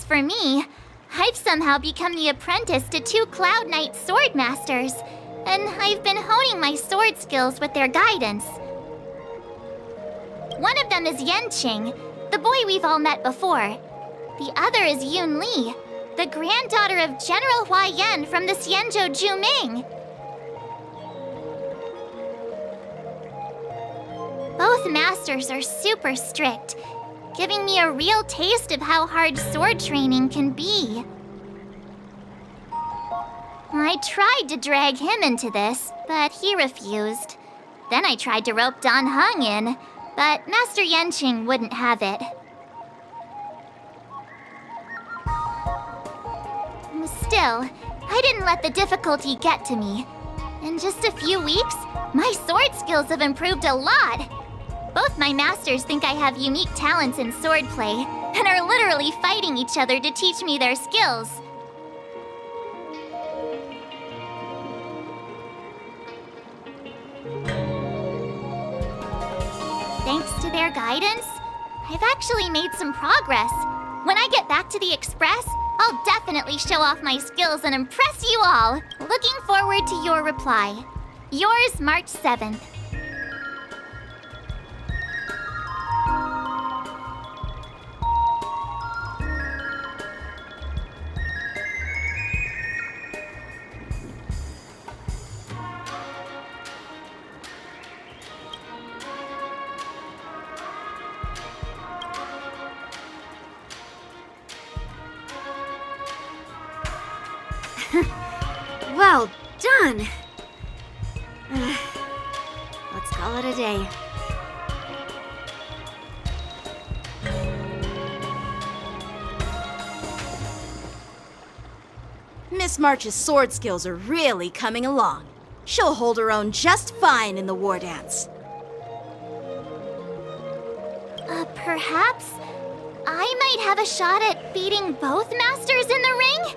for me. I've somehow become the apprentice to two Cloud Knight sword masters, and I've been honing my sword skills with their guidance. One of them is Yenqing, the boy we've all met before. The other is Yun Li, the granddaughter of General Hua Yan from the Xianzhou Juming. Both masters are super strict, giving me a real taste of how hard sword training can be. I tried to drag him into this, but he refused. Then I tried to rope Dan Heng in, but Master Yenqing wouldn't have it. Still, I didn't let the difficulty get to me. In just a few weeks, my sword skills have improved a lot. Both my masters think I have unique talents in swordplay, and are literally fighting each other to teach me their skills. Thanks to their guidance, I've actually made some progress. When I get back to the Express, I'll definitely show off my skills and impress you all. Looking forward to your reply. Yours, March 7th. Well done! Let's call it a day. Miss March's sword skills are really coming along. She'll hold her own just fine in the war dance. Perhaps I might have a shot at beating both masters in the ring?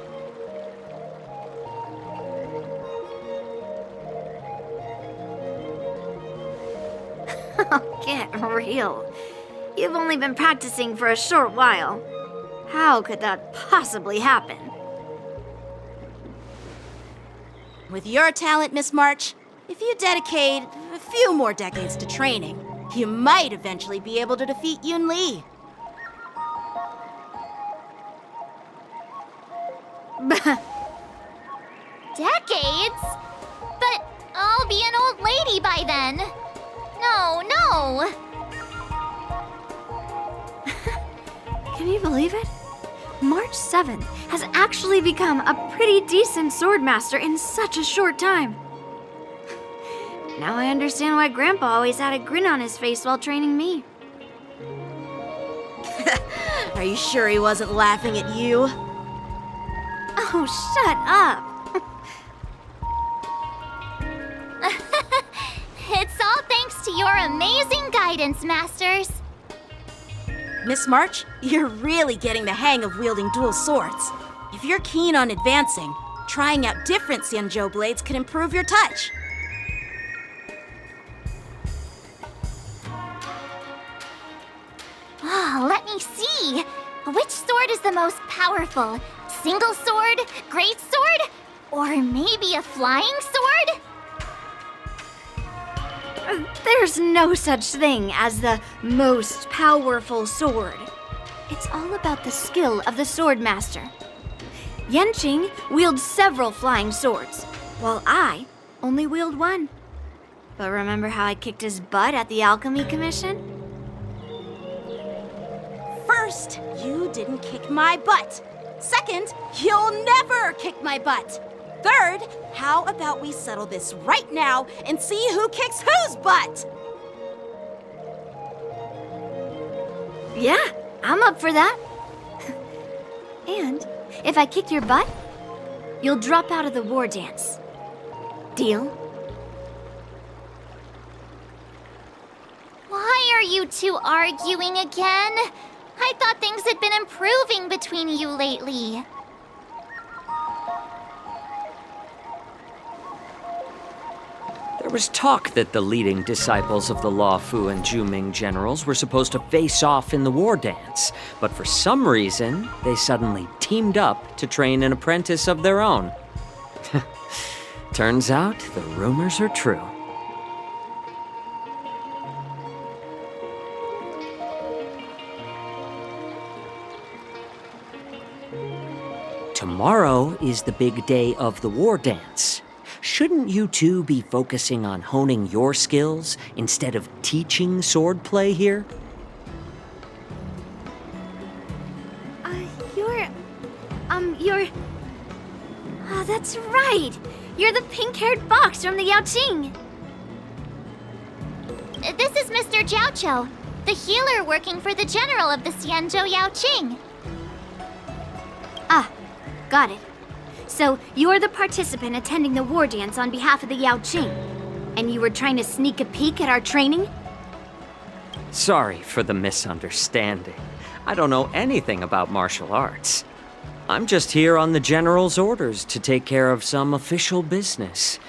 Oh, get real. You've only been practicing for a short while. How could that possibly happen? With your talent, Miss March, if you dedicate a few more decades to training, you might eventually be able to defeat Yun Li. Decades? But I'll be an old lady by then. No. Can you believe it? March 7th has actually become a pretty decent swordmaster in such a short time. Now I understand why Grandpa always had a grin on his face while training me. Are you sure he wasn't laughing at you? Oh, shut up! It's all thanks to your amazing guidance, masters. Miss March, you're really getting the hang of wielding dual swords. If you're keen on advancing, trying out different Xianzhou blades can improve your touch. Oh, let me see. Which sword is the most powerful? Single sword? Great sword? Or maybe a flying sword? There's no such thing as the most powerful sword. It's all about the skill of the swordmaster. Yenqing wields several flying swords, while I only wield one. But remember how I kicked his butt at the Alchemy Commission? First, you didn't kick my butt. Second, you'll never kick my butt. Third, how about we settle this right now and see who kicks whose butt? Yeah, I'm up for that. And if I kick your butt, you'll drop out of the war dance. Deal? Why are you two arguing again? I thought things had been improving between you lately. There was talk that the leading disciples of the Law Fu and Juming generals were supposed to face off in the war dance, but for some reason, they suddenly teamed up to train an apprentice of their own. Turns out the rumors are true. Tomorrow is the big day of the war dance. Shouldn't you two be focusing on honing your skills instead of teaching swordplay here? You're... Oh, that's right! You're the pink-haired fox from the Yaoqing! This is Mr. Jiaoqiu, the healer working for the general of the Xianzhou Yaoqing. Ah, got it. So, you're the participant attending the war dance on behalf of the Yaoqing. And you were trying to sneak a peek at our training? Sorry for the misunderstanding. I don't know anything about martial arts. I'm just here on the general's orders to take care of some official business.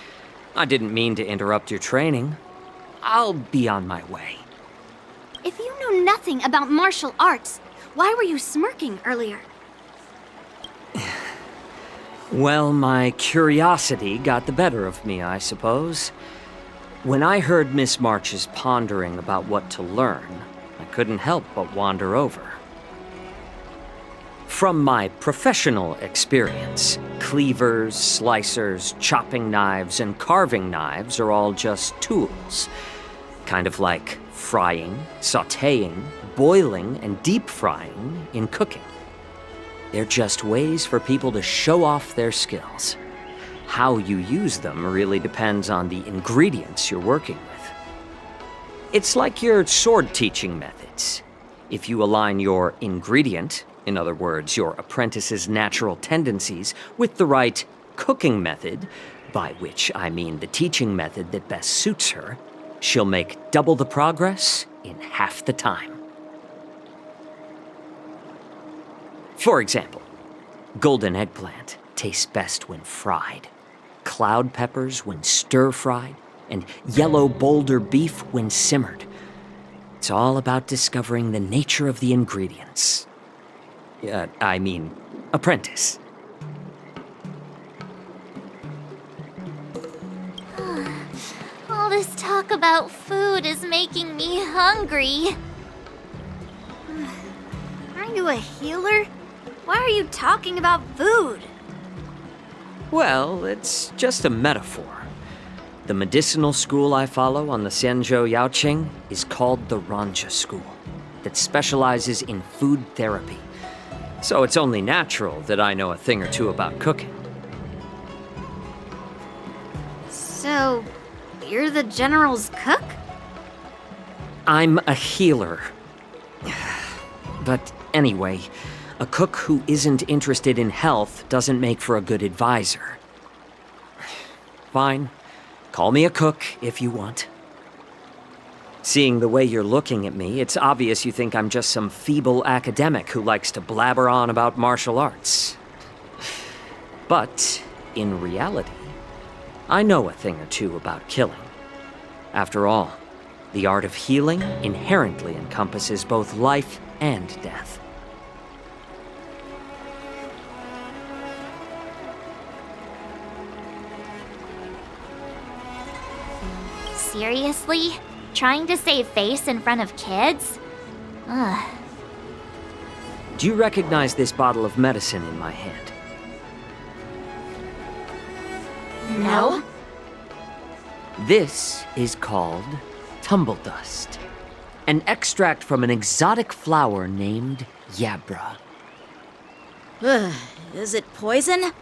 I didn't mean to interrupt your training. I'll be on my way. If you know nothing about martial arts, why were you smirking earlier? Well, my curiosity got the better of me, I suppose. When I heard Miss March's pondering about what to learn, I couldn't help but wander over. From my professional experience, cleavers, slicers, chopping knives, and carving knives are all just tools. Kind of like frying, sautéing, boiling, and deep frying in cooking. They're just ways for people to show off their skills. How you use them really depends on the ingredients you're working with. It's like your sword teaching methods. If you align your ingredient, in other words, your apprentice's natural tendencies, with the right cooking method, by which I mean the teaching method that best suits her, she'll make double the progress in half the time. For example, golden eggplant tastes best when fried, cloud peppers when stir-fried, and yellow boulder beef when simmered. It's all about discovering the nature of the ingredients. Apprentice. All this talk about food is making me hungry. Aren't you a healer? Why are you talking about food? Well, it's just a metaphor. The medicinal school I follow on the Xianzhou Yaoqing is called the Ranja School, that specializes in food therapy. So it's only natural that I know a thing or two about cooking. So, you're the general's cook? I'm a healer. But anyway, a cook who isn't interested in health doesn't make for a good advisor. Fine. Call me a cook if you want. Seeing the way you're looking at me, it's obvious you think I'm just some feeble academic who likes to blabber on about martial arts. But, in reality, I know a thing or two about killing. After all, the art of healing inherently encompasses both life and death. Seriously? Trying to save face in front of kids? Ugh. Do you recognize this bottle of medicine in my hand? No? This is called tumble dust, an extract from an exotic flower named Yabra. Is it poison?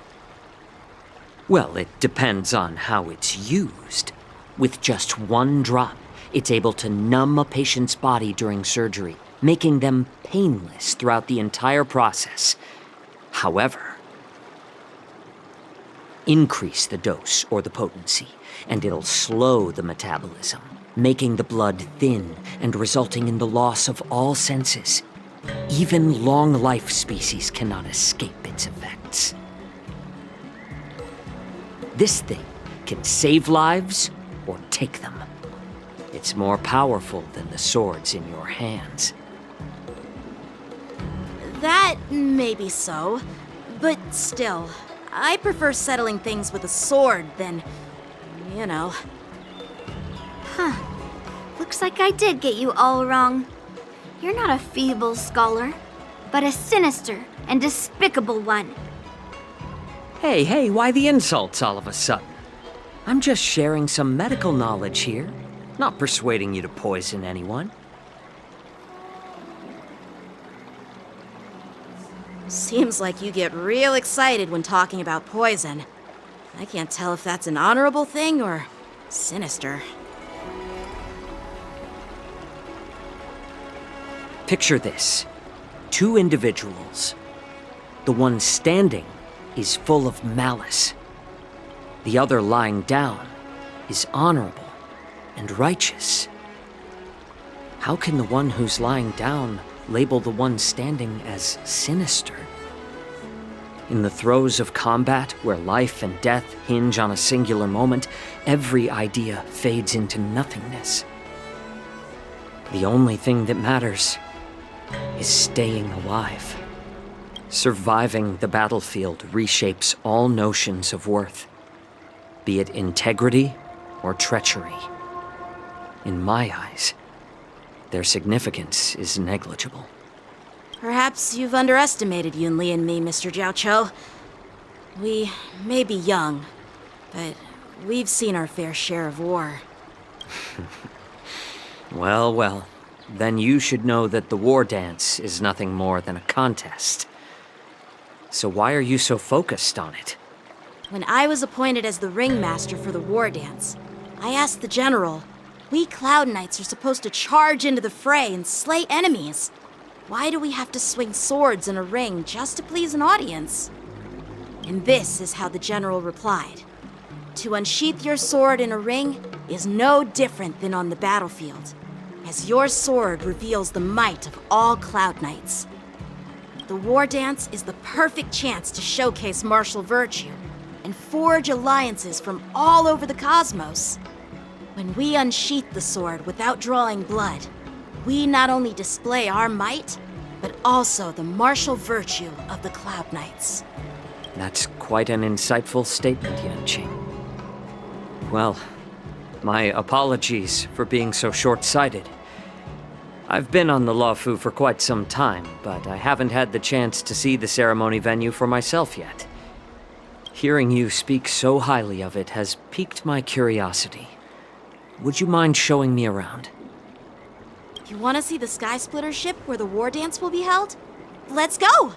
Well, it depends on how it's used. With just one drop, it's able to numb a patient's body during surgery, making them painless throughout the entire process. However, increase the dose or the potency, and it'll slow the metabolism, making the blood thin and resulting in the loss of all senses. Even long-life species cannot escape its effects. This thing can save lives or take them. It's more powerful than the swords in your hands. That may be so, but still, I prefer settling things with a sword than, you know. Looks like I did get you all wrong. You're not a feeble scholar, but a sinister and despicable one. Hey, why the insults all of a sudden? I'm just sharing some medical knowledge here, not persuading you to poison anyone. Seems like you get real excited when talking about poison. I can't tell if that's an honorable thing or sinister. Picture this. 2 individuals. The one standing is full of malice. The other lying down is honorable and righteous. How can the one who's lying down label the one standing as sinister? In the throes of combat, where life and death hinge on a singular moment, every idea fades into nothingness. The only thing that matters is staying alive. Surviving the battlefield reshapes all notions of worth, be it integrity or treachery. In my eyes, their significance is negligible. Perhaps you've underestimated Yunli and me, Mr. Jiaoqiu. We may be young, but we've seen our fair share of war. Well, then you should know that the war dance is nothing more than a contest. So why are you so focused on it? When I was appointed as the ringmaster for the war dance, I asked the general, we Cloud Knights are supposed to charge into the fray and slay enemies. Why do we have to swing swords in a ring just to please an audience? And this is how the general replied. To unsheath your sword in a ring is no different than on the battlefield, as your sword reveals the might of all Cloud Knights. The war dance is the perfect chance to showcase martial virtue and forge alliances from all over the cosmos. When we unsheath the sword without drawing blood, we not only display our might, but also the martial virtue of the Cloud Knights. That's quite an insightful statement, Yanqing. Well, my apologies for being so short-sighted. I've been on the Luofu for quite some time, but I haven't had the chance to see the ceremony venue for myself yet. Hearing you speak so highly of it has piqued my curiosity. Would you mind showing me around? You want to see the Sky Splitter ship where the war dance will be held? Let's go!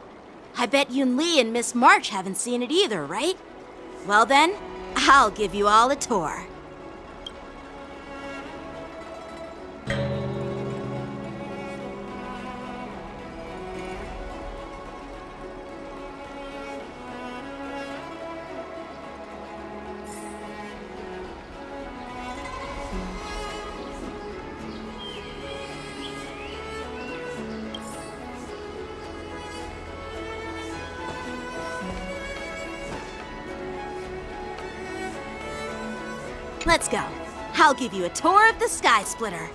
I bet Yunli and Miss March haven't seen it either, right? Well then, I'll give you all a tour. Let's go. I'll give you a tour of the Sky Splitter.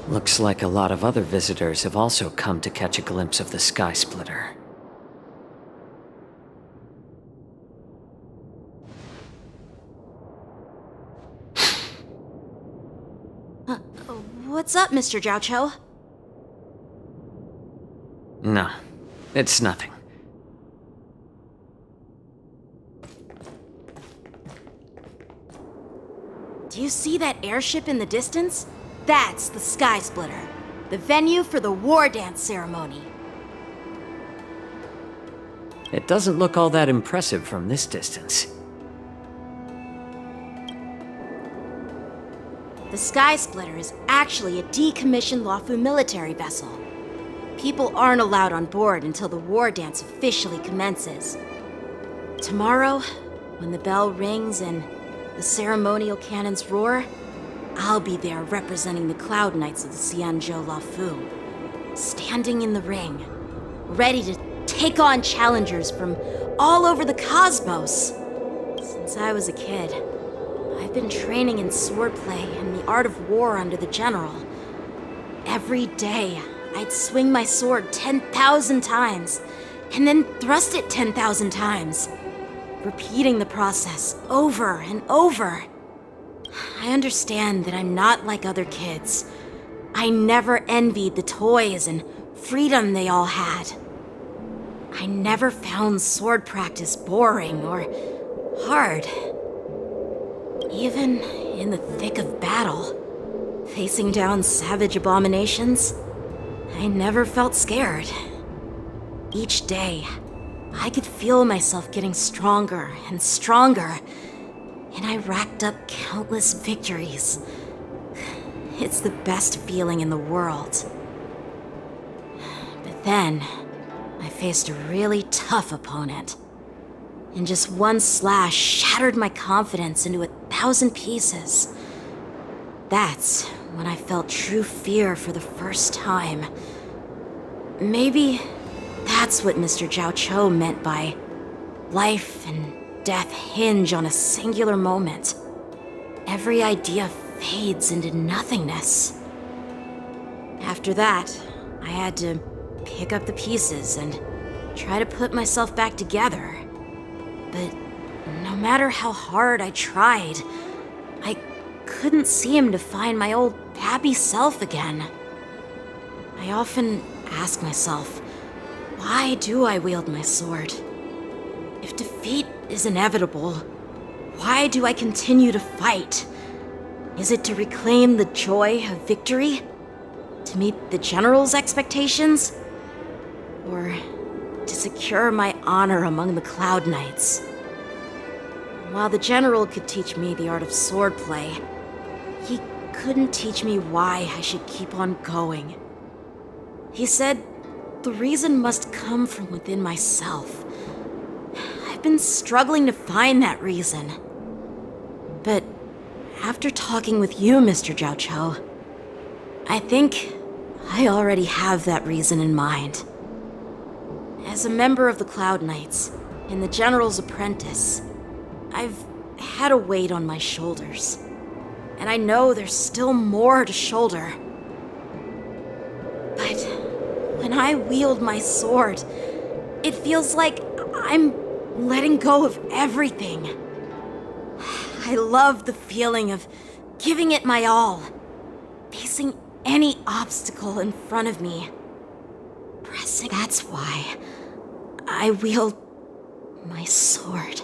Looks like a lot of other visitors have also come to catch a glimpse of the Sky Splitter. What's up, Mr. Jiaoqiu? No, it's nothing. Do you see that airship in the distance? That's the Sky Splitter, the venue for the war dance ceremony. It doesn't look all that impressive from this distance. The Sky Splitter is actually a decommissioned Lawfu military vessel. People aren't allowed on board until the war dance officially commences. Tomorrow, when the bell rings and the ceremonial cannons roar, I'll be there representing the Cloud Knights of the Xianzhou Lawfu, standing in the ring, ready to take on challengers from all over the cosmos. Since I was a kid, I've been training in swordplay and the art of war under the general. Every day, I'd swing my sword 10,000 times, and then thrust it 10,000 times, repeating the process over and over. I understand that I'm not like other kids. I never envied the toys and freedom they all had. I never found sword practice boring or hard. Even in the thick of battle, facing down savage abominations, I never felt scared. Each day, I could feel myself getting stronger and stronger, and I racked up countless victories. It's the best feeling in the world. But then, I faced a really tough opponent, and just one slash shattered my confidence into 1,000 pieces. That's when I felt true fear for the first time. Maybe that's what Mr. Zhao Cho meant by life and death hinge on a singular moment. Every idea fades into nothingness. After that, I had to pick up the pieces and try to put myself back together. But no matter how hard I tried, I couldn't seem to find my old happy self again. I often ask myself, why do I wield my sword? If defeat is inevitable, why do I continue to fight? Is it to reclaim the joy of victory? To meet the general's expectations? Or to secure my honor among the Cloud Knights? While the general could teach me the art of swordplay, he couldn't teach me why I should keep on going. He said the reason must come from within myself. I've been struggling to find that reason. But after talking with you, Mr. Zhao Cho, I think I already have that reason in mind. As a member of the Cloud Knights and the General's apprentice, I've had a weight on my shoulders. And I know there's still more to shoulder. But when I wield my sword, it feels like I'm letting go of everything. I love the feeling of giving it my all, facing any obstacle in front of me. Pressing. That's why I wield my sword.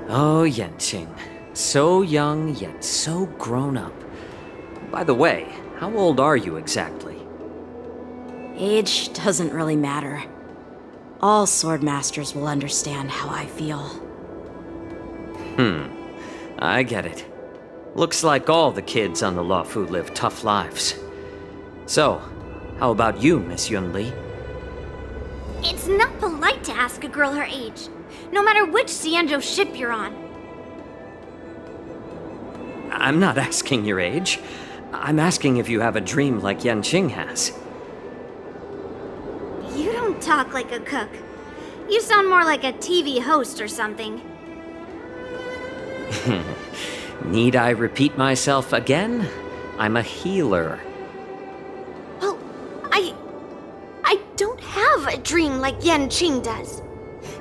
Oh, Yenqing. So young, yet so grown up. By the way, how old are you exactly? Age doesn't really matter. All sword masters will understand how I feel. I get it. Looks like all the kids on the Lawfu live tough lives. So, how about you, Miss Yunli? It's not polite to ask a girl her age, no matter which Xianzhou ship you're on. I'm not asking your age. I'm asking if you have a dream like Yenqing has. You don't talk like a cook. You sound more like a TV host or something. Need I repeat myself again? I'm a healer. Well, I don't have a dream like Yenqing does.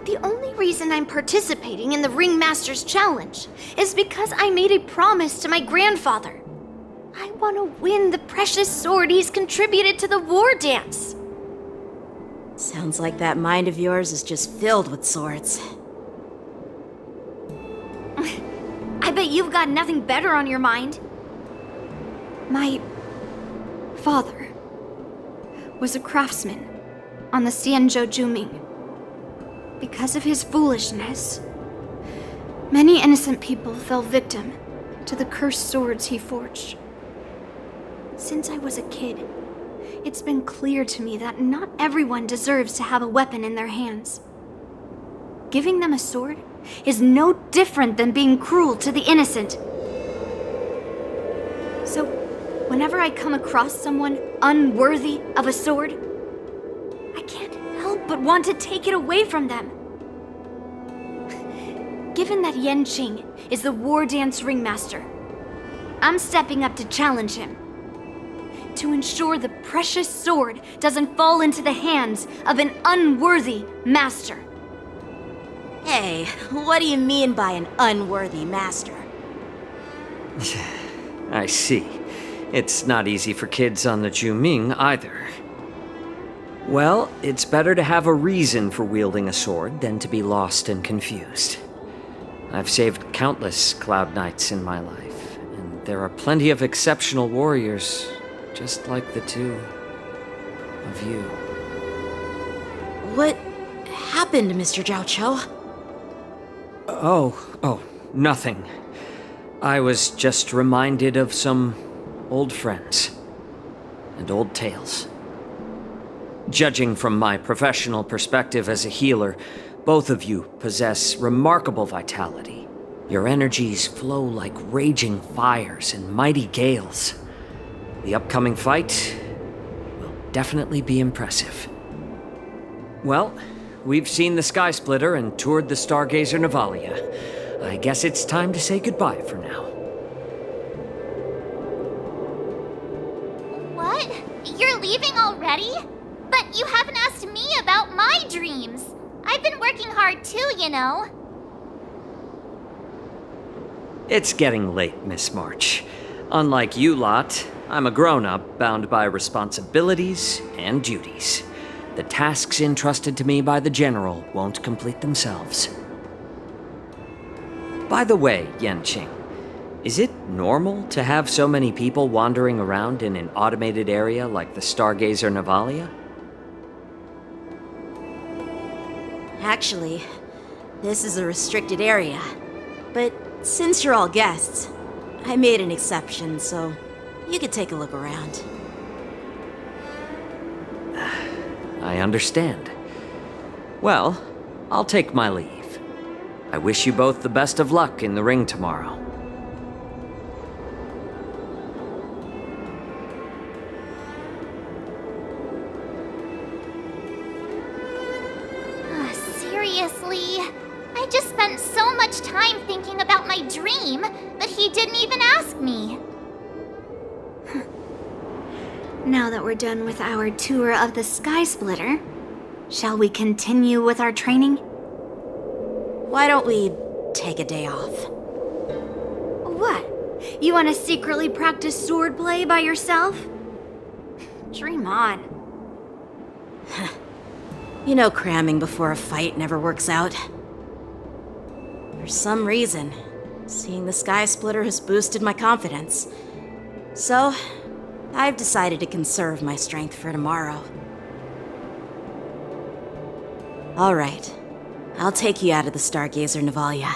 The only reason I'm participating in the Ringmaster's Challenge is because I made a promise to my grandfather. I want to win the precious sword he's contributed to the war dance. Sounds like that mind of yours is just filled with swords. I bet you've got nothing better on your mind. My father was a craftsman on the Xianzhou Juming. Because of his foolishness, many innocent people fell victim to the cursed swords he forged. Since I was a kid, it's been clear to me that not everyone deserves to have a weapon in their hands. Giving them a sword is no different than being cruel to the innocent. So, whenever I come across someone unworthy of a sword, I can't help but want to take it away from them. Given that Yanqing is the war dance ringmaster, I'm stepping up to challenge him. To ensure the precious sword doesn't fall into the hands of an unworthy master. Hey, what do you mean by an unworthy master? I see. It's not easy for kids on the Juming either. Well, it's better to have a reason for wielding a sword than to be lost and confused. I've saved countless Cloud Knights in my life, and there are plenty of exceptional warriors, just like the two of you. What happened, Mr. Zhao Cho? Oh, nothing. I was just reminded of some old friends and old tales. Judging from my professional perspective as a healer, both of you possess remarkable vitality. Your energies flow like raging fires and mighty gales. The upcoming fight will definitely be impressive. Well, we've seen the Sky Splitter and toured the Stargazer Navalia. I guess it's time to say goodbye for now. What? You're leaving already? But you haven't asked me about my dreams. I've been working hard too, you know. It's getting late, Miss March. Unlike you lot, I'm a grown-up bound by responsibilities and duties. The tasks entrusted to me by the General won't complete themselves. By the way, Yanqing, is it normal to have so many people wandering around in an automated area like the Stargazer Navalia? Actually, this is a restricted area. But since you're all guests, I made an exception, so you could take a look around. I understand. Well, I'll take my leave. I wish you both the best of luck in the ring tomorrow. Seriously? I just spent so much time thinking about my dream that he didn't even ask me. Now that we're done with our tour of the Sky Splitter, shall we continue with our training? Why don't we take a day off? What? You want to secretly practice swordplay by yourself? Dream on. You know cramming before a fight never works out. For some reason, seeing the Sky Splitter has boosted my confidence. So, I've decided to conserve my strength for tomorrow. All right, I'll take you out of the Stargazer Navalia.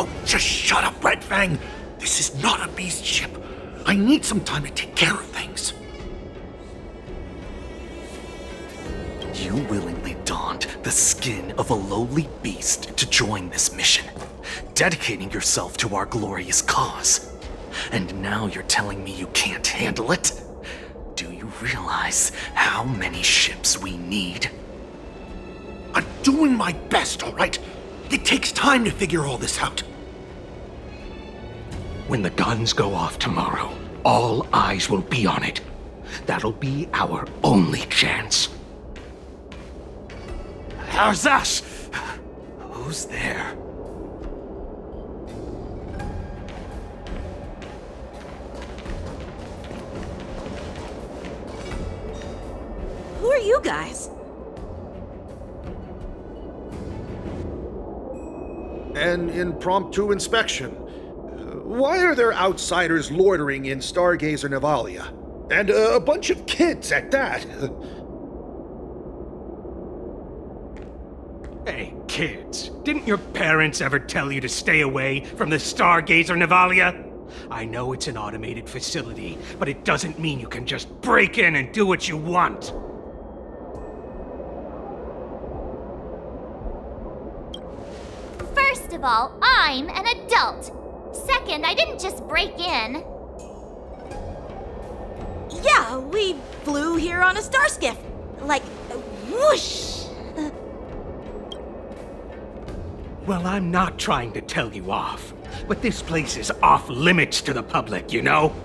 Oh, just shut up, Red Fang! This is not a beast ship. I need some time to take care of things. You willingly donned the skin of a lowly beast to join this mission, dedicating yourself to our glorious cause. And now you're telling me you can't handle it? Do you realize how many ships we need? I'm doing my best, all right? It takes time to figure all this out. When the guns go off tomorrow, all eyes will be on it. That'll be our only chance. How's that? Who's there? Who are you guys? An impromptu inspection. Why are there outsiders loitering in Stargazer Navalia? And a bunch of kids at that. Hey, kids, didn't your parents ever tell you to stay away from the Stargazer Navalia? I know it's an automated facility, but it doesn't mean you can just break in and do what you want. First of all, I'm an adult. Second, I didn't just break in. Yeah, we flew here on a star skiff. Like, whoosh! Well, I'm not trying to tell you off, but this place is off limits to the public, you know?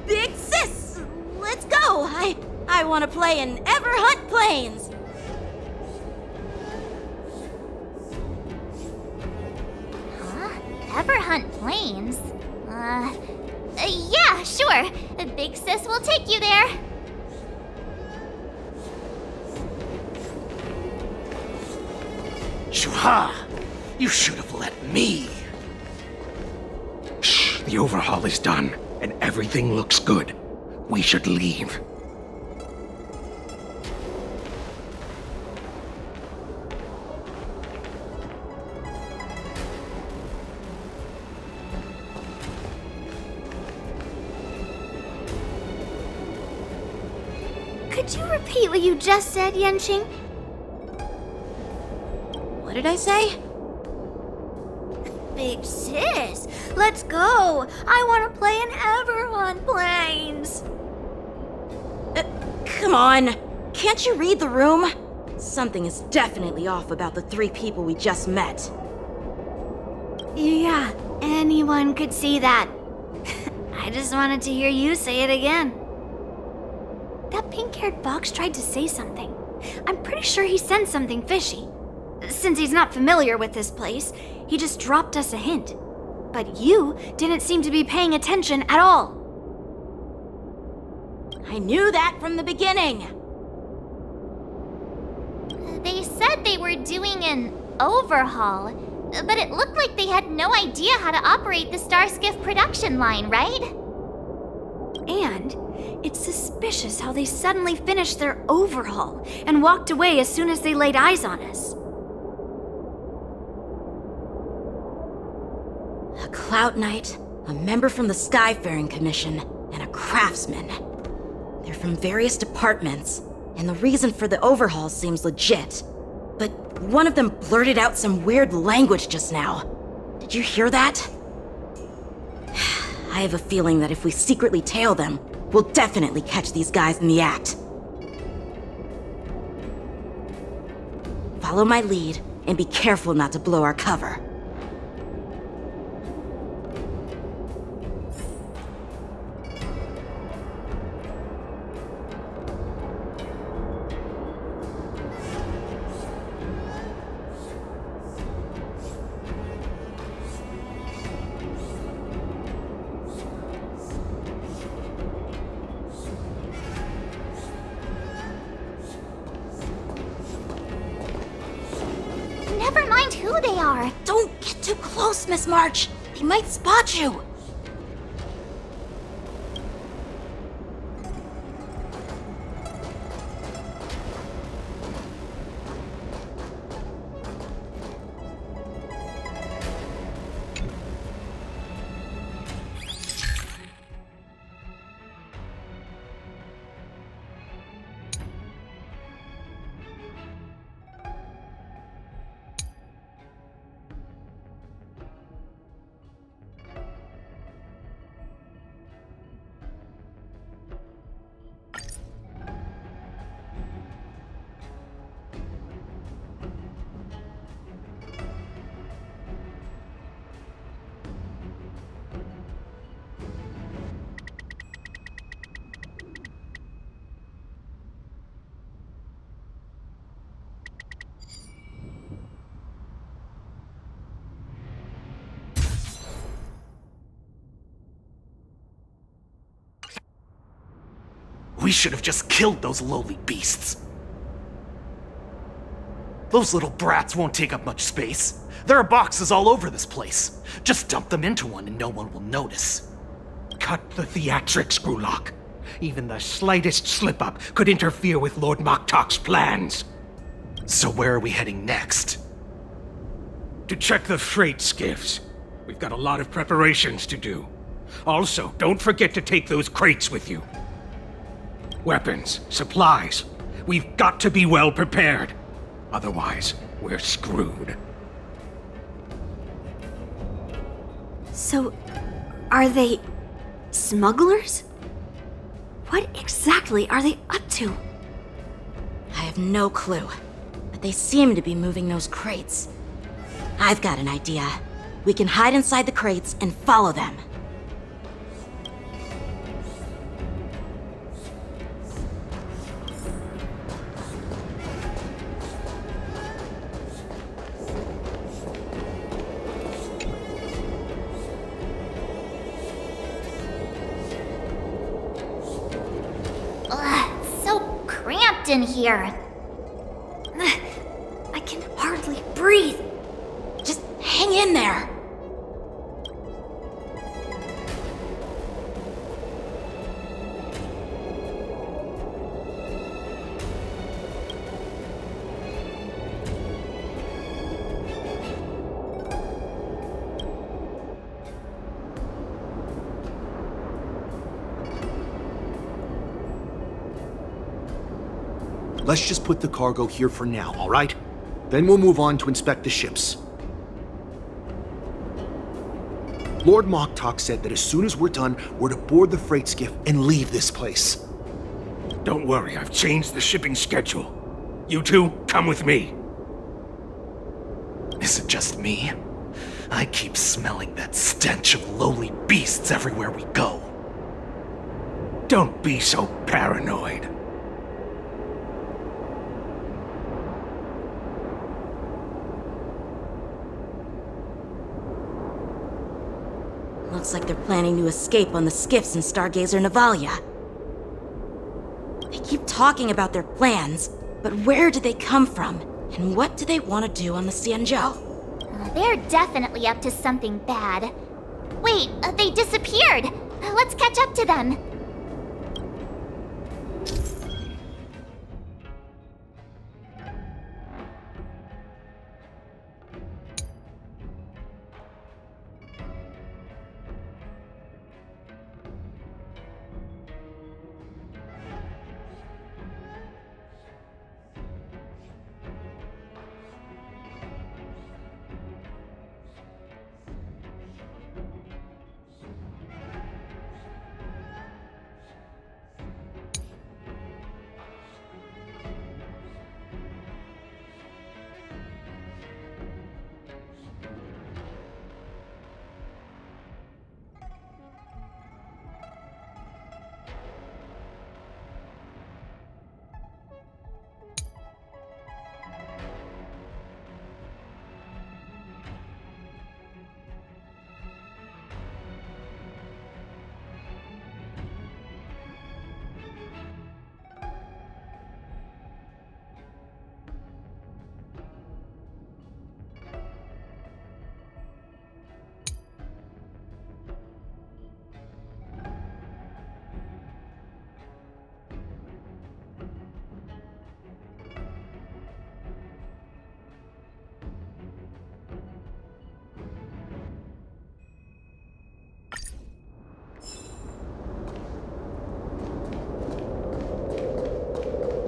Big sis, let's go. I want to play in Ever Hunt Planes. Ever hunt planes? Yeah, sure. The big sis will take you there. Shuha! You should have let me. Shh, the overhaul is done, and everything looks good. We should leave. Could you repeat what you just said, Yenqing? What did I say? Big sis, let's go. I want to play in Ever on Planes. Come on. Can't you read the room? Something is definitely off about the three people we just met. Yeah, anyone could see that. I just wanted to hear you say it again. That pink-haired fox tried to say something. I'm pretty sure he sensed something fishy. Since he's not familiar with this place, he just dropped us a hint. But you didn't seem to be paying attention at all. I knew that from the beginning. They said they were doing an overhaul, but it looked like they had no idea how to operate the Starskiff production line, right? And it's suspicious how they suddenly finished their overhaul and walked away as soon as they laid eyes on us. A Cloud Knight, a member from the Skyfaring Commission, and a craftsman. They're from various departments, and the reason for the overhaul seems legit. But one of them blurted out some weird language just now. Did you hear that? I have a feeling that if we secretly tail them, we'll definitely catch these guys in the act. Follow my lead, and be careful not to blow our cover. Never mind who they are. Don't get too close, Miss March. They might spot you. We should have just killed those lowly beasts. Those little brats won't take up much space. There are boxes all over this place. Just dump them into one and no one will notice. Cut the theatrics, Grulok. Even the slightest slip-up could interfere with Lord Moktok's plans. So where are we heading next? To check the freight skiffs. We've got a lot of preparations to do. Also, don't forget to take those crates with you. Weapons, supplies. We've got to be well prepared. Otherwise, we're screwed. So, are they smugglers? What exactly are they up to? I have no clue, but they seem to be moving those crates. I've got an idea. We can hide inside the crates and follow them. Ugh, so cramped in here. I can hardly breathe. Just hang in there. Let's just put the cargo here for now, all right? Then we'll move on to inspect the ships. Lord Moktok said that as soon as we're done, we're to board the freight skiff and leave this place. Don't worry, I've changed the shipping schedule. You two, come with me. Is it just me? I keep smelling that stench of lowly beasts everywhere we go. Don't be so paranoid. Looks like they're planning to escape on the skiffs in Stargazer Navalia. They keep talking about their plans, but where do they come from? And what do they want to do on the Xianzhou? They're definitely up to something bad. Wait, they disappeared. Let's catch up to them.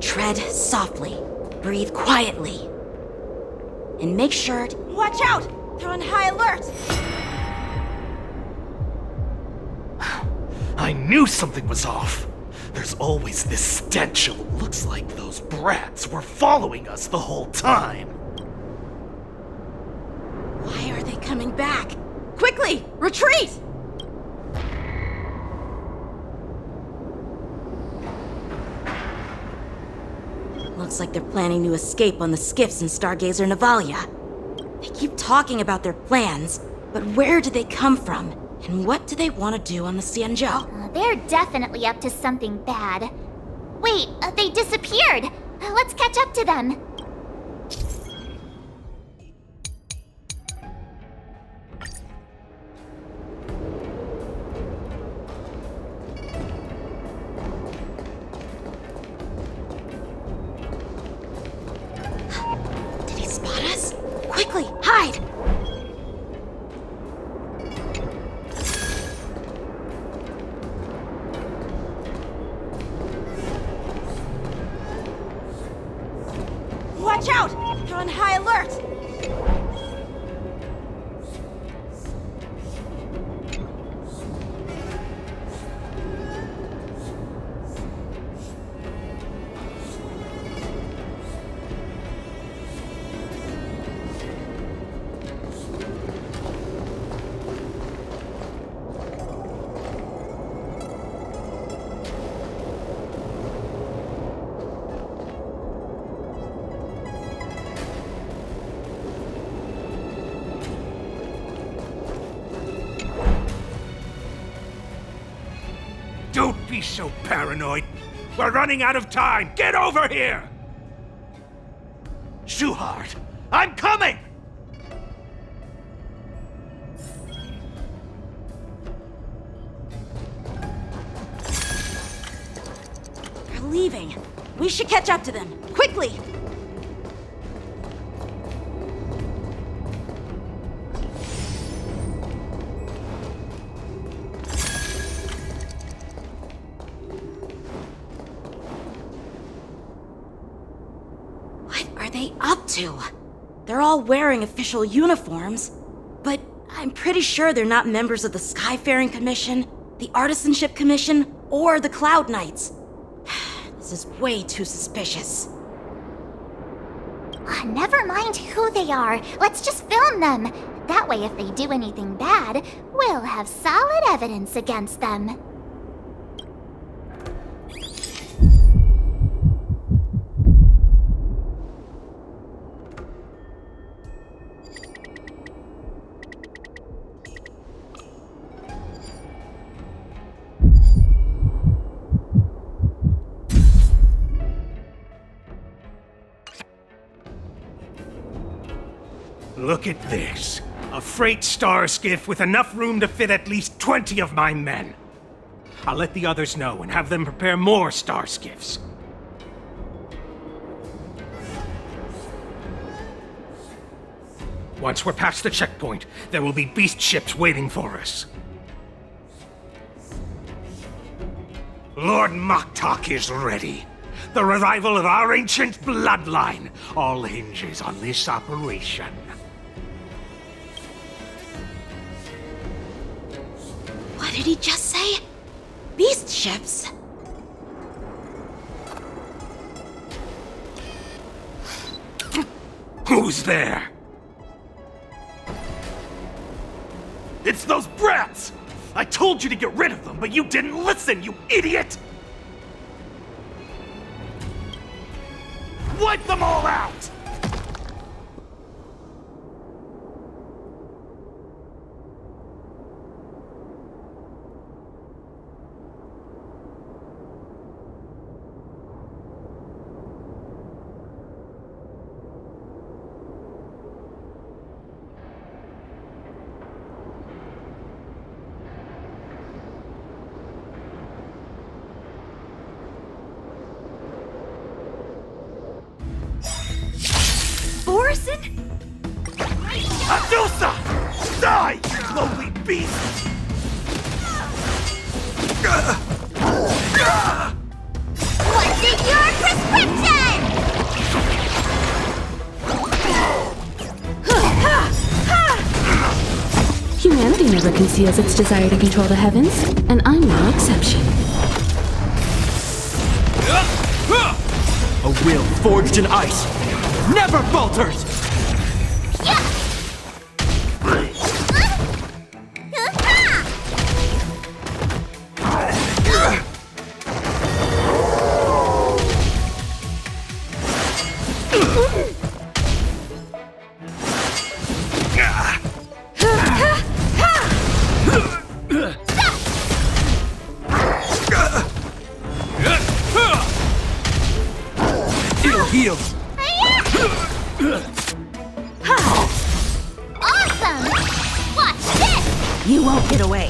Tread softly, breathe quietly, and make sure to... Watch out! They're on high alert! I knew something was off. There's always this stench. It looks like those brats were following us the whole time. Why are they coming back? Quickly, retreat! Looks like they're planning to escape on the skiffs in Stargazer Navalia. They keep talking about their plans, but where do they come from? And what do they want to do on the Xianzhou? They're definitely up to something bad. Wait, they disappeared. Let's catch up to them. Did he spot us? Quickly, hide! Watch out! They're on high alert! Don't be so paranoid. We're running out of time. Get over here! Shuhart, I'm coming! They're leaving. We should catch up to them. Quickly! What are they up to? They're all wearing official uniforms, but I'm pretty sure they're not members of the Skyfaring Commission, the Artisanship Commission, or the Cloud Knights. This is way too suspicious. Never mind who they are. Let's just film them. That way, if they do anything bad, we'll have solid evidence against them. Look at this. A freight star skiff with enough room to fit at least 20 of my men. I'll let the others know and have them prepare more star skiffs. Once we're past the checkpoint, there will be beast ships waiting for us. Lord Moktok is ready. The revival of our ancient bloodline all hinges on this operation. What did he just say? Beast ships? Who's there? It's those brats! I told you to get rid of them, but you didn't listen, you idiot! Wipe them all out! Orson? Adusa! Die, lowly beast! What's in your prescription? Humanity never conceals its desire to control the heavens, and I'm no exception. A will forged in ice never falters! Awesome! Watch this! You won't get away.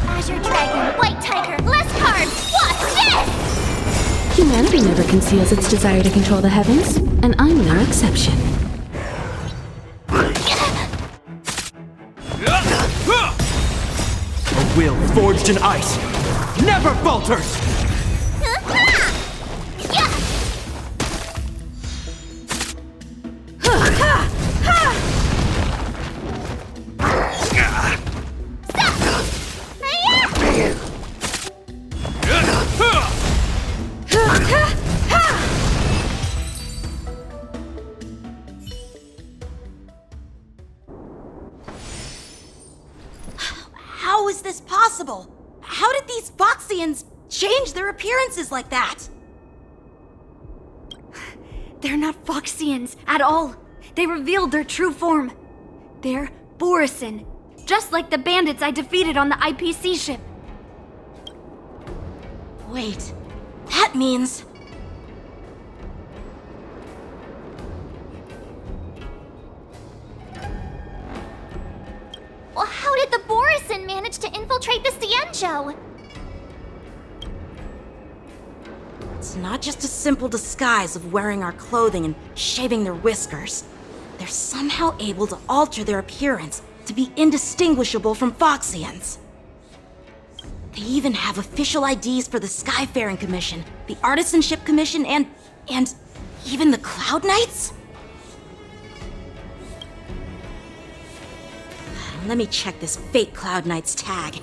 Azure Dragon, White Tiger, less cards! Watch this! Humanity never conceals its desire to control the heavens, and I'm no exception. A will forged in ice never falters! How is this possible? How did these Foxians change their appearances like that? They're not Foxians at all. They revealed their true form. They're Borisin, just like the bandits I defeated on the IPC ship. Wait, that means... Well, how did the Borisin manage to infiltrate the Xianzhou? It's not just a simple disguise of wearing our clothing and shaving their whiskers. They're somehow able to alter their appearance to be indistinguishable from Foxians. They even have official IDs for the Skyfaring Commission, the Artisanship Commission, and even the Cloud Knights? Let me check this fake Cloud Knight's tag.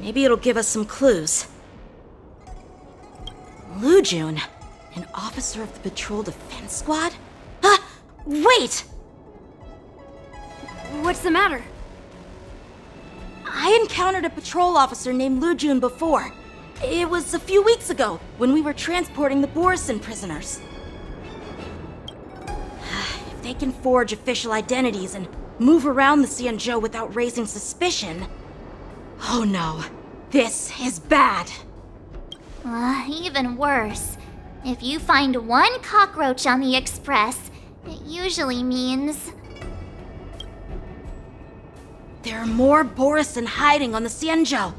Maybe it'll give us some clues. Lujun, an officer of the Patrol Defense Squad? Wait! What's the matter? I encountered a patrol officer named Lujun before. It was a few weeks ago, when we were transporting the Borisin prisoners. If they can forge official identities and move around the Xianzhou without raising suspicion... Oh no, this is bad. Even worse. If you find one cockroach on the Express, it usually means... There are more Borisin hiding on the Xianzhou.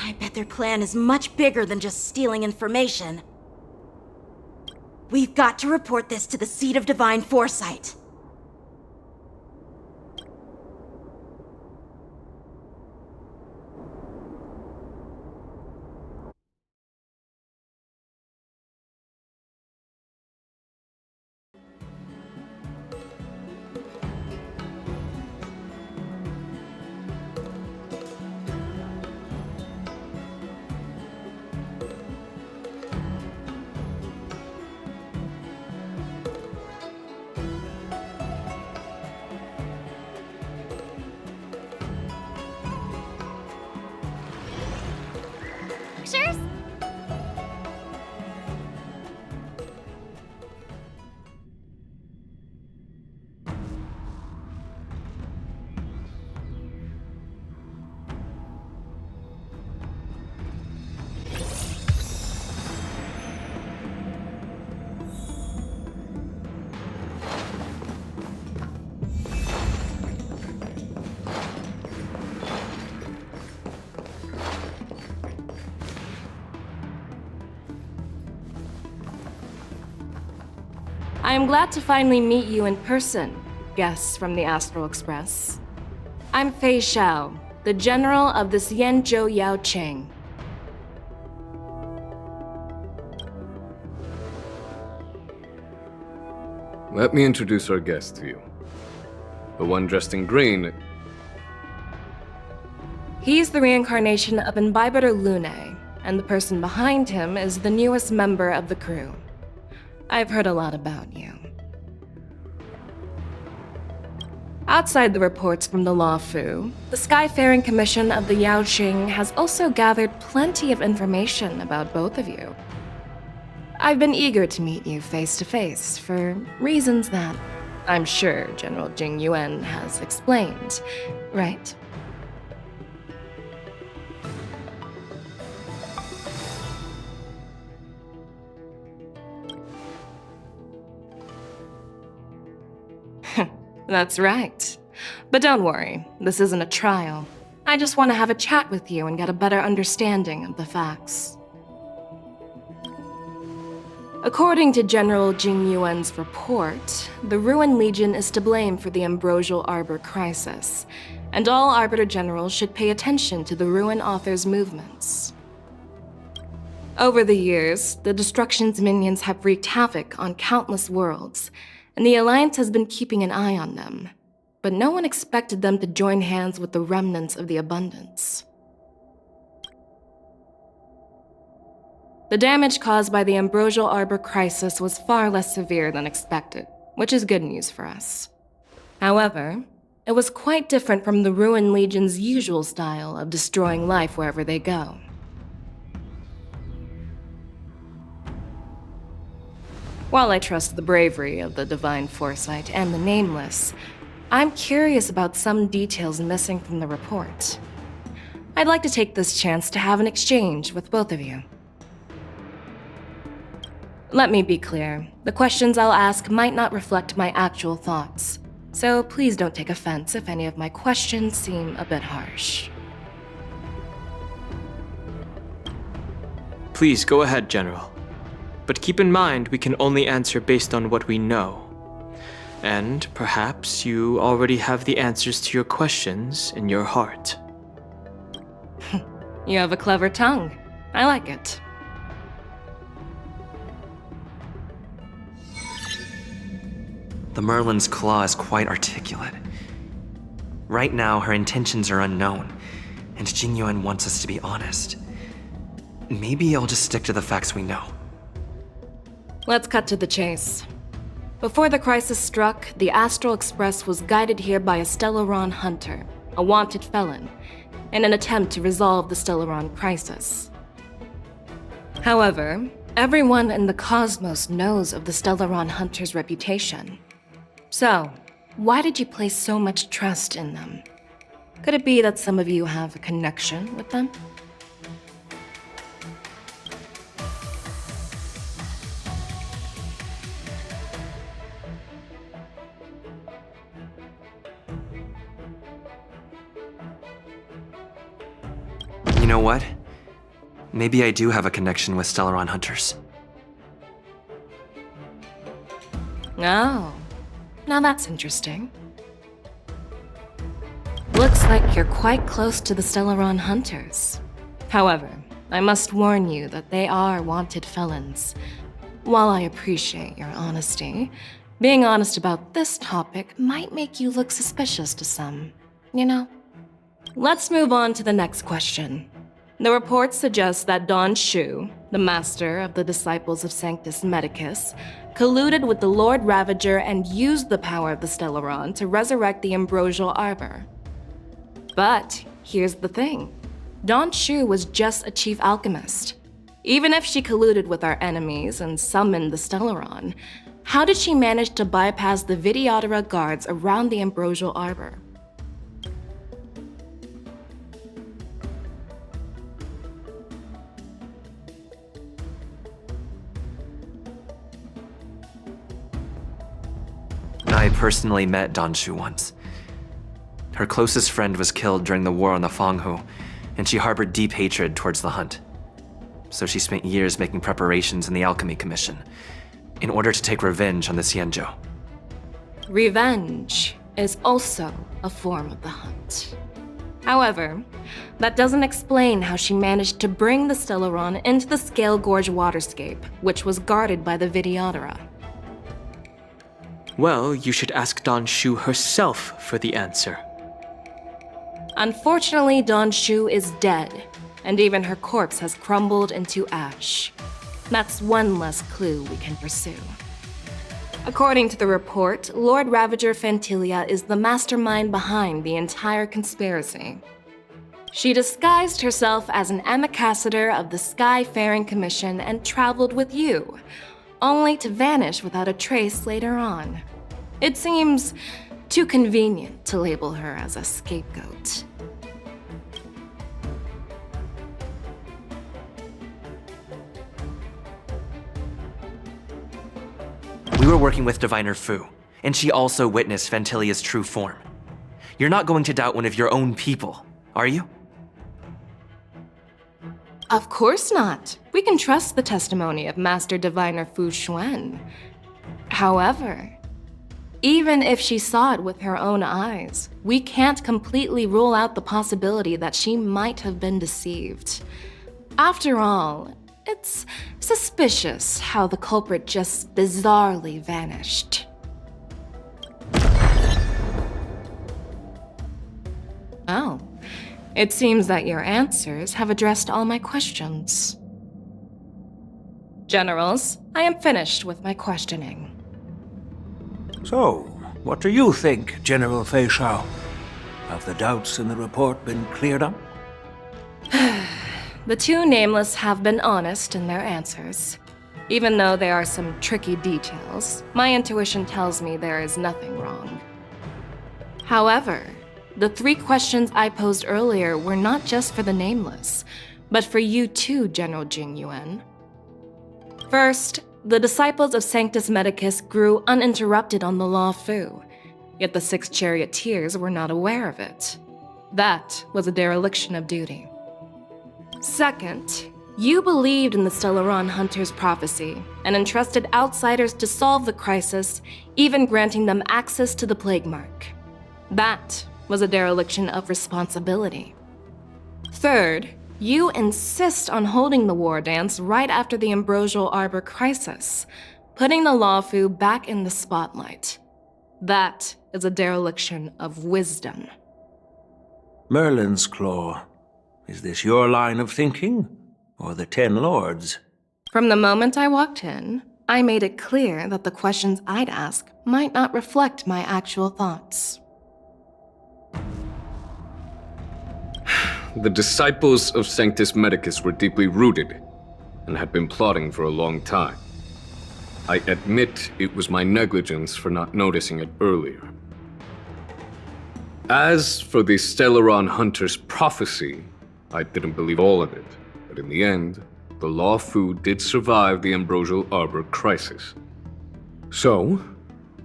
I bet their plan is much bigger than just stealing information. We've got to report this to the Seat of Divine Foresight. Pictures? I am glad to finally meet you in person, guests from the Astral Express. I'm Fei Xiao, the General of the Xianzhou Yaocheng. Let me introduce our guest to you. The one dressed in green. He's the reincarnation of Imbibitor Lune, and the person behind him is the newest member of the crew. I've heard a lot about you. Outside the reports from the Law Fu, the Skyfaring Commission of the Yaoqing has also gathered plenty of information about both of you. I've been eager to meet you face to face for reasons that I'm sure General Jing Yuan has explained, right? That's right. But don't worry, this isn't a trial. I just want to have a chat with you and get a better understanding of the facts. According to General Jing Yuan's report, the Ruin Legion is to blame for the Ambrosial Arbor crisis, and all Arbiter Generals should pay attention to the Ruin Author's movements. Over the years, the Destruction's minions have wreaked havoc on countless worlds, and the Alliance has been keeping an eye on them. But no one expected them to join hands with the remnants of the Abundance. The damage caused by the Ambrosial Arbor crisis was far less severe than expected, which is good news for us. However, it was quite different from the Ruin Legion's usual style of destroying life wherever they go. While I trust the bravery of the Divine Foresight and the Nameless, I'm curious about some details missing from the report. I'd like to take this chance to have an exchange with both of you. Let me be clear, the questions I'll ask might not reflect my actual thoughts, so please don't take offense if any of my questions seem a bit harsh. Please go ahead, General. But keep in mind we can only answer based on what we know. And perhaps you already have the answers to your questions in your heart. You have a clever tongue. I like it. The Merlin's claw is quite articulate. Right now, her intentions are unknown, and Jing Yuan wants us to be honest. Maybe I'll just stick to the facts we know. Let's cut to the chase. Before the crisis struck, the Astral Express was guided here by a Stellaron hunter, a wanted felon, in an attempt to resolve the Stellaron crisis. However, everyone in the cosmos knows of the Stellaron hunter's reputation. So, why did you place so much trust in them? Could it be that some of you have a connection with them? You know what? Maybe I do have a connection with Stellaron hunters. Oh, now that's interesting. Looks like you're quite close to the Stellaron hunters. However, I must warn you that they are wanted felons. While I appreciate your honesty, being honest about this topic might make you look suspicious to some, you know? Let's move on to the next question. The report suggests that Don Shu, the master of the Disciples of Sanctus Medicus, colluded with the Lord Ravager and used the power of the Stellaron to resurrect the Ambrosial Arbor. But here's the thing. Don Shu was just a chief alchemist. Even if she colluded with our enemies and summoned the Stellaron, how did she manage to bypass the Videodora guards around the Ambrosial Arbor? I personally met Don Shu once. Her closest friend was killed during the war on the Fanghu, and she harbored deep hatred towards the hunt. So she spent years making preparations in the Alchemy Commission, in order to take revenge on the Xianzhou. Revenge is also a form of the hunt. However, that doesn't explain how she managed to bring the Stellaron into the Scale Gorge waterscape, which was guarded by the Videodora. Well, you should ask Don Shu herself for the answer. Unfortunately, Don Shu is dead, and even her corpse has crumbled into ash. That's one less clue we can pursue. According to the report, Lord Ravager Fantilia is the mastermind behind the entire conspiracy. She disguised herself as an ambassador of the Skyfaring Commission and traveled with you, only to vanish without a trace later on. It seems too convenient to label her as a scapegoat. We were working with Diviner Fu, and she also witnessed Ventilia's true form. You're not going to doubt one of your own people, are you? Of course not. We can trust the testimony of Master Diviner Fu Xuan. However, even if she saw it with her own eyes, we can't completely rule out the possibility that she might have been deceived. After all, it's suspicious how the culprit just bizarrely vanished. Oh, it seems that your answers have addressed all my questions. Generals, I am finished with my questioning. So, what do you think, General Fei Shao? Have the doubts in the report been cleared up? The two nameless have been honest in their answers. Even though there are some tricky details, my intuition tells me there is nothing wrong. However, the 3 questions I posed earlier were not just for the nameless, but for you too, General Jing Yuan. First, the disciples of Sanctus Medicus grew uninterrupted on the Law Fu, yet the 6 charioteers were not aware of it. That was a dereliction of duty. Second, you believed in the Stellaron Hunter's prophecy and entrusted outsiders to solve the crisis, even granting them access to the Plague Mark. That was a dereliction of responsibility. Third, you insist on holding the war dance right after the Ambrosial Arbor crisis, putting the Lawfu back in the spotlight. That is a dereliction of wisdom. Merlin's Claw. Is this your line of thinking, or the Ten Lords? From the moment I walked in, I made it clear that the questions I'd ask might not reflect my actual thoughts. The disciples of Sanctus Medicus were deeply rooted and had been plotting for a long time. I admit it was my negligence for not noticing it earlier. As for the Stellaron Hunter's prophecy, I didn't believe all of it, but in the end, the Law Fu did survive the Ambrosial Arbor crisis. So,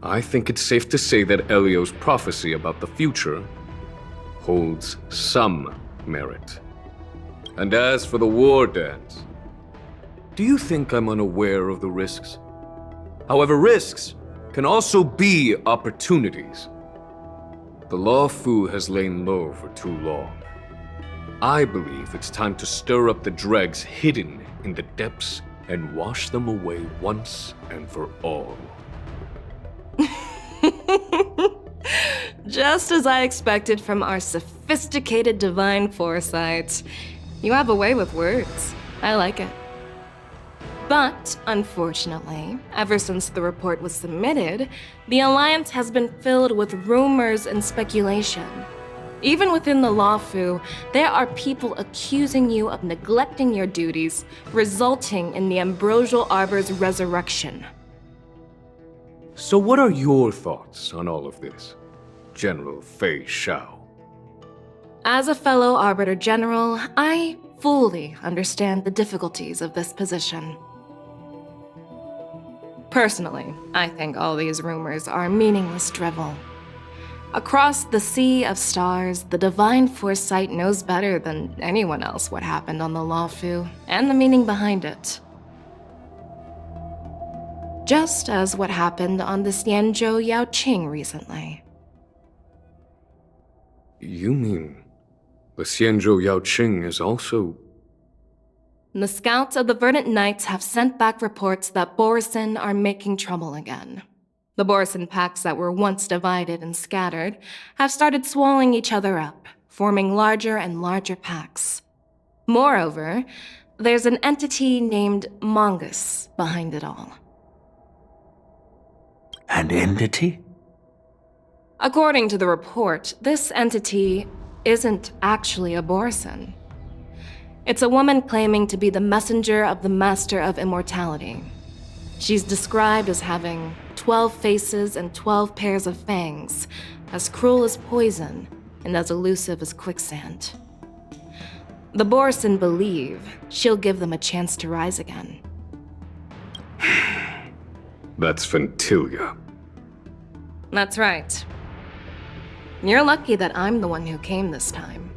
I think it's safe to say that Elio's prophecy about the future holds some merit. And as for the war dance, do you think I'm unaware of the risks? However, risks can also be opportunities. The Law Fu has lain low for too long. I believe it's time to stir up the dregs hidden in the depths and wash them away once and for all. Just as I expected from our sophisticated divine foresight. You have a way with words. I like it. But, unfortunately, ever since the report was submitted, the Alliance has been filled with rumors and speculation. Even within the Law Fu, there are people accusing you of neglecting your duties, resulting in the Ambrosial Arbor's resurrection. So what are your thoughts on all of this, General Fei Shao? As a fellow Arbiter General, I fully understand the difficulties of this position. Personally, I think all these rumors are meaningless drivel. Across the sea of stars, the divine foresight knows better than anyone else what happened on the Law Fu and the meaning behind it. Just as what happened on the Xianzhou Yaoqing recently. You mean the Xianzhou Yaoqing is also... The scouts of the Verdant Knights have sent back reports that Borisin are making trouble again. The Borisin packs that were once divided and scattered have started swallowing each other up, forming larger and larger packs. Moreover, there's an entity named Mongus behind it all. An entity? According to the report, this entity isn't actually a Borisin. It's a woman claiming to be the messenger of the Master of Immortality. She's described as having 12 faces and 12 pairs of fangs, as cruel as poison and as elusive as quicksand. The Borisin believe she'll give them a chance to rise again. That's Ventilia. That's right. You're lucky that I'm the one who came this time.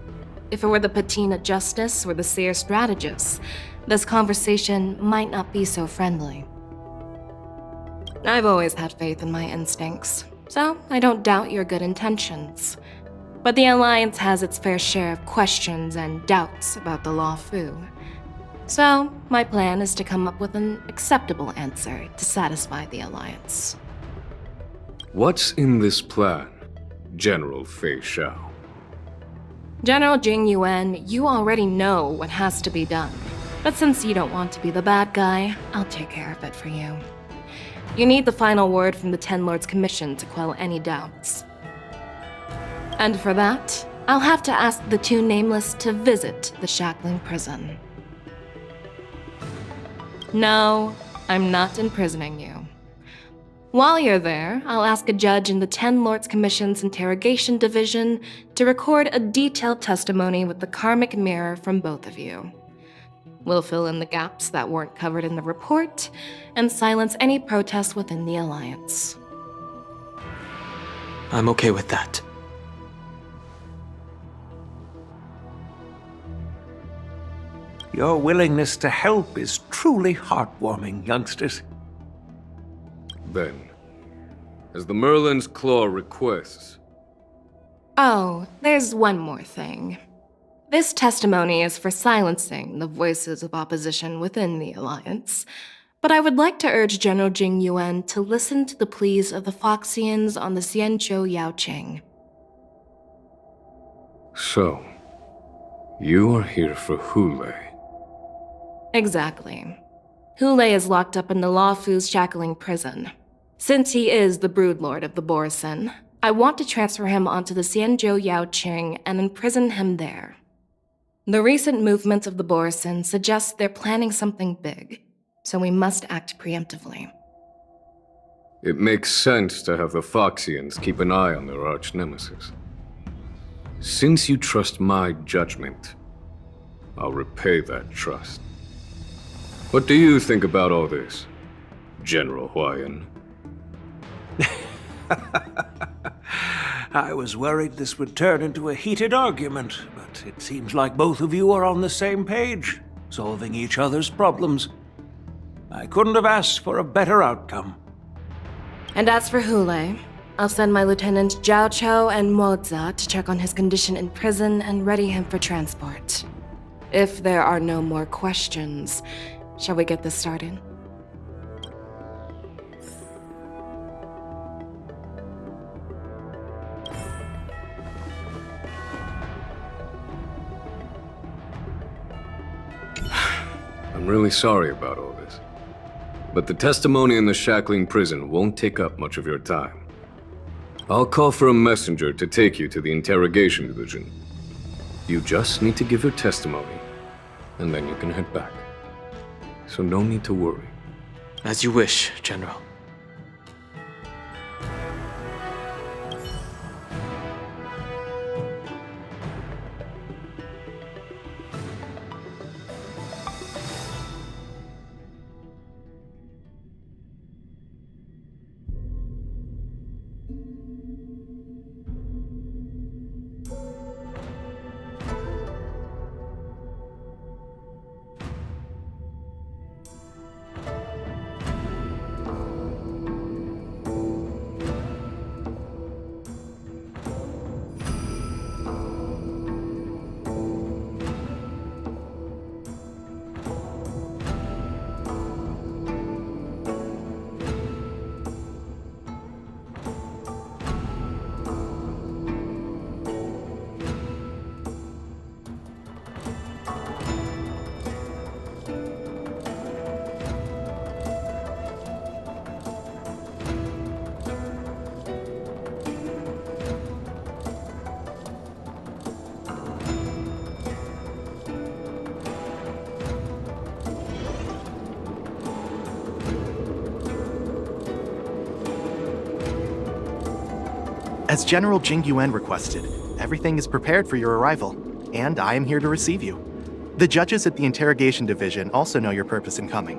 If it were the Patina Justice or the Seer Strategist, this conversation might not be so friendly. I've always had faith in my instincts, so I don't doubt your good intentions. But the Alliance has its fair share of questions and doubts about the Law Fu. So, my plan is to come up with an acceptable answer to satisfy the Alliance. What's in this plan, General Fei Xiao? General Jing Yuan, you already know what has to be done. But since you don't want to be the bad guy, I'll take care of it for you. You need the final word from the Ten Lords Commission to quell any doubts. And for that, I'll have to ask the two Nameless to visit the Shackling Prison. No, I'm not imprisoning you. While you're there, I'll ask a judge in the Ten Lords Commission's Interrogation Division to record a detailed testimony with the karmic mirror from both of you. We'll fill in the gaps that weren't covered in the report and silence any protests within the Alliance. I'm okay with that. Your willingness to help is truly heartwarming, youngsters. Then, as the Merlin's Claw requests... Oh, there's one more thing. This testimony is for silencing the voices of opposition within the Alliance, but I would like to urge General Jing Yuan to listen to the pleas of the Foxians on the Xianzhou Yaoqing. So, you are here for Hule. Exactly. Hule is locked up in the Law Fu's Shackling Prison. Since he is the Broodlord of the Borisin, I want to transfer him onto the Xianzhou Yaoqing and imprison him there. The recent movements of the Borisin suggest they're planning something big, so we must act preemptively. It makes sense to have the Foxians keep an eye on their arch-nemesis. Since you trust my judgment, I'll repay that trust. What do you think about all this, General Huayan? I was worried this would turn into a heated argument, but it seems like both of you are on the same page, solving each other's problems. I couldn't have asked for a better outcome. And as for Hule, I'll send my Lieutenant Zhao Chou and Moza to check on his condition in prison and ready him for transport. If there are no more questions, shall we get this started? I'm really sorry about all this. But the testimony in the Shackling Prison won't take up much of your time. I'll call for a messenger to take you to the Interrogation Division. You just need to give your testimony, and then you can head back. So no need to worry. As you wish, General. As General Jing Yuan requested, everything is prepared for your arrival, and I am here to receive you. The judges at the Interrogation Division also know your purpose in coming.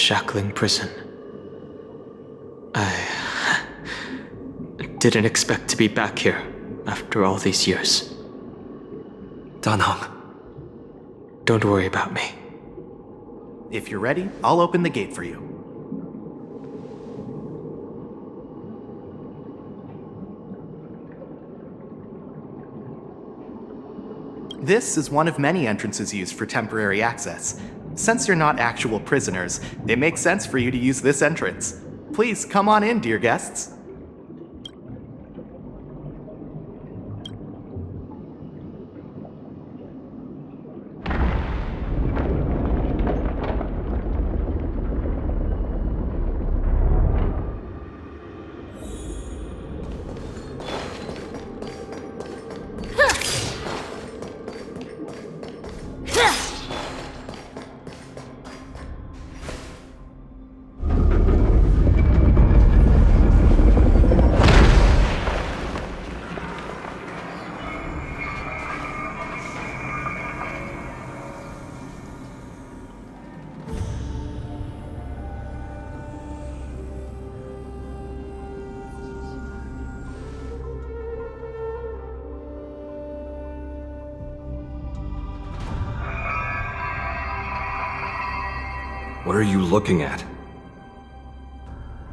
shackling prison. I didn't expect to be back here after all these years. Danhong. Don't worry about me. If you're ready, I'll open the gate for you. This is one of many entrances used for temporary access. Since you're not actual prisoners, it makes sense for you to use this entrance. Please come on in, dear guests. What are you looking at?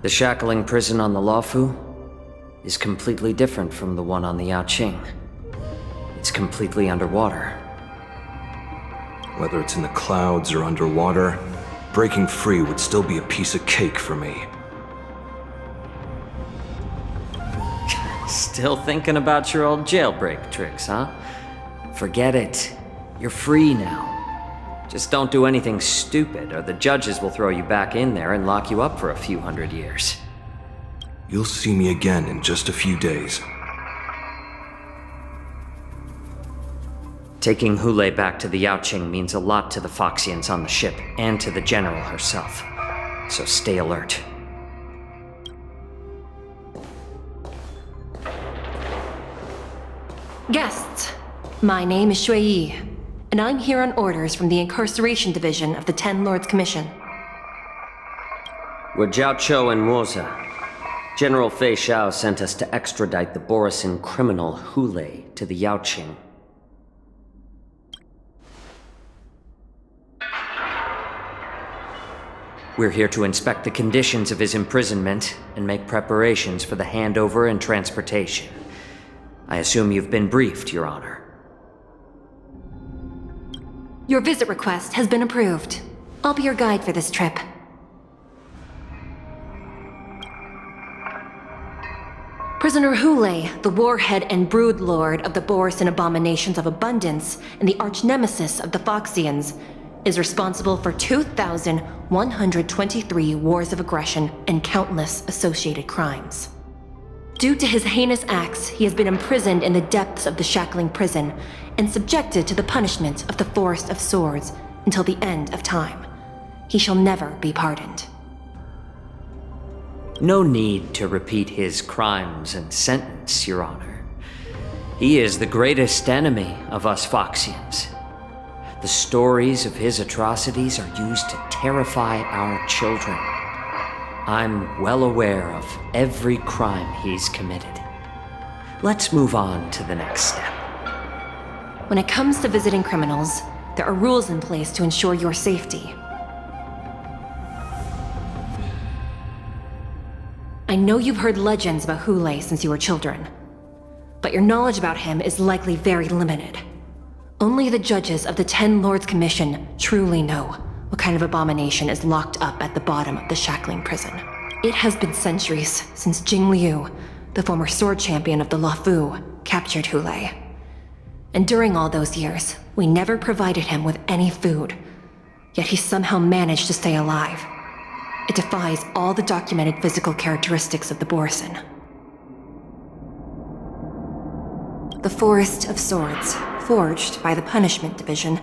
The shackling prison on the Luofu is completely different from the one on the Yaoqing. It's completely underwater. Whether it's in the clouds or underwater, breaking free would still be a piece of cake for me. Still thinking about your old jailbreak tricks, huh? Forget it. You're free now. Just don't do anything stupid, or the judges will throw you back in there and lock you up for a few hundred years. You'll see me again in just a few days. Taking Hule back to the Yaoqing means a lot to the Foxians on the ship, and to the General herself. So stay alert. Guests, my name is Shui Yi, and I'm here on orders from the Incarceration Division of the Ten Lords Commission. We're Jiao and Moza. General Fei Xiao sent us to extradite the Borisin criminal Hule to the Yaoqing. We're here to inspect the conditions of his imprisonment and make preparations for the handover and transportation. I assume you've been briefed, Your Honor. Your visit request has been approved. I'll be your guide for this trip. Prisoner Hule, the warhead and brood lord of the Borisin abominations of abundance and the arch-nemesis of the Foxians, is responsible for 2,123 wars of aggression and countless associated crimes. Due to his heinous acts, he has been imprisoned in the depths of the shackling prison and subjected to the punishment of the Forest of Swords until the end of time. He shall never be pardoned. No need to repeat his crimes and sentence, Your Honor. He is the greatest enemy of us Foxians. The stories of his atrocities are used to terrify our children. I'm well aware of every crime he's committed. Let's move on to the next step. When it comes to visiting criminals, there are rules in place to ensure your safety. I know you've heard legends about Hule since you were children, but your knowledge about him is likely very limited. Only the judges of the Ten Lords Commission truly know what kind of abomination is locked up at the bottom of the shackling prison. It has been centuries since Jing Liu, the former sword champion of the Luofu, captured Hule. And during all those years, we never provided him with any food. Yet he somehow managed to stay alive. It defies all the documented physical characteristics of the Borisin. The Forest of Swords, forged by the Punishment Division,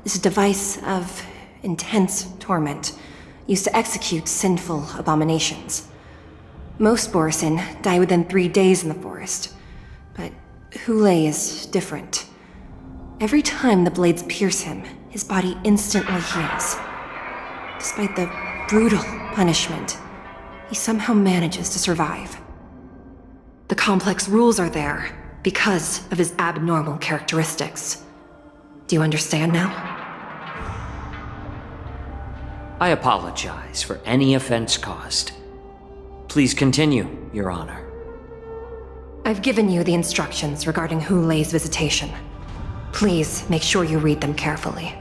is a device of intense torment, used to execute sinful abominations. Most Borisin die within 3 days in the forest, but Hule is different. Every time the blades pierce him, his body instantly heals. Despite the brutal punishment, he somehow manages to survive. The complex rules are there because of his abnormal characteristics. Do you understand now? I apologize for any offense caused. Please continue, Your Honor. I've given you the instructions regarding Hulei's visitation. Please make sure you read them carefully.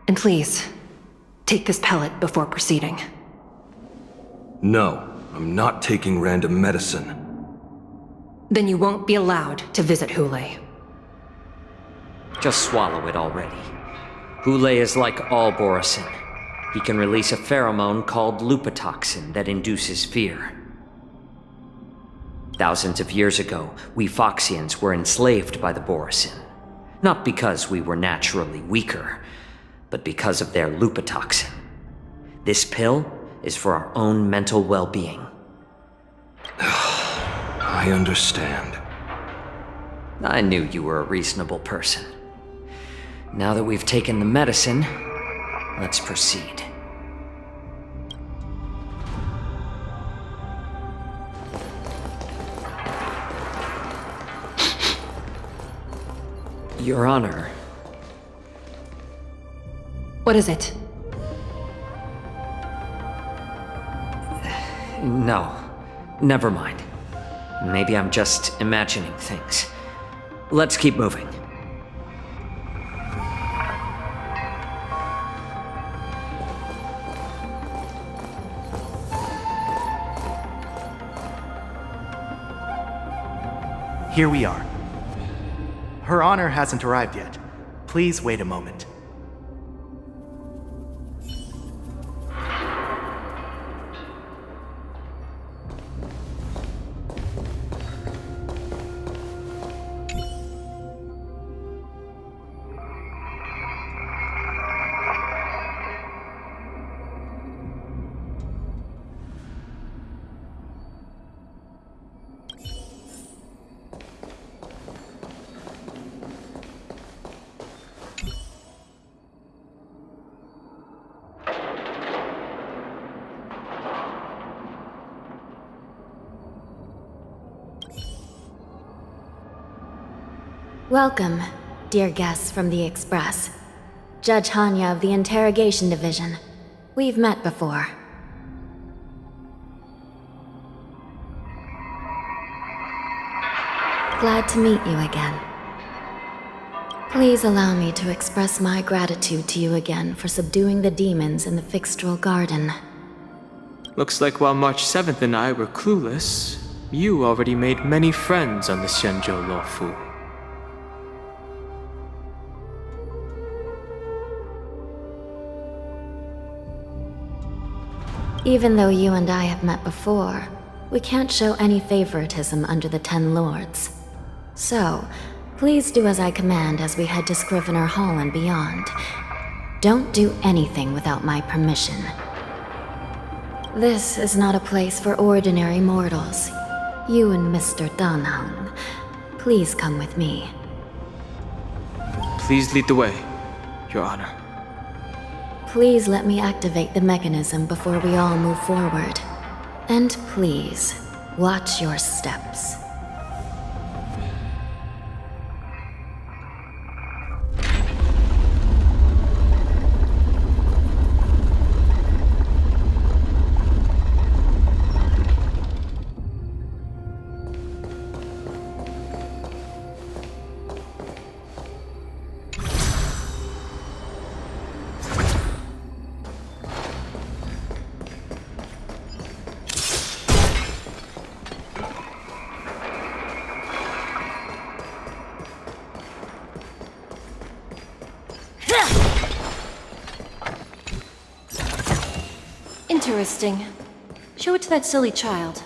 And please, take this pellet before proceeding. No, I'm not taking random medicine. Then you won't be allowed to visit Hulei. Just swallow it already. Hulei is like all Borisin. He can release a pheromone called lupatoxin that induces fear. Thousands of years ago, we Foxians were enslaved by the Borisin. Not because we were naturally weaker, but because of their lupatoxin. This pill is for our own mental well-being. I understand. I knew you were a reasonable person. Now that we've taken the medicine, let's proceed. Your Honor. What is it? No, never mind. Maybe I'm just imagining things. Let's keep moving. Here we are. Her Honor hasn't arrived yet. Please wait a moment. Welcome, dear guests from the Express. Judge Hanya of the Interrogation Division. We've met before. Glad to meet you again. Please allow me to express my gratitude to you again for subduing the demons in the Fixtral Garden. Looks like while March 7th and I were clueless, you already made many friends on the Xianzhou Luofu. Even though you and I have met before, we can't show any favoritism under the Ten Lords. So, please do as I command as we head to Scrivener Hall and beyond. Don't do anything without my permission. This is not a place for ordinary mortals. You and Mr. Danheng, please come with me. Please lead the way, Your Honor. Please let me activate the mechanism before we all move forward. And please, watch your steps. Interesting. Show it to that silly child.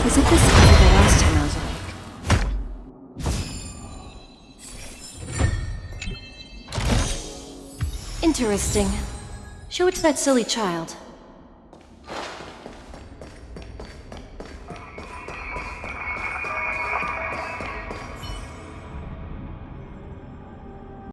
Is it the sky the last time I was awake? Interesting. Show it to that silly child.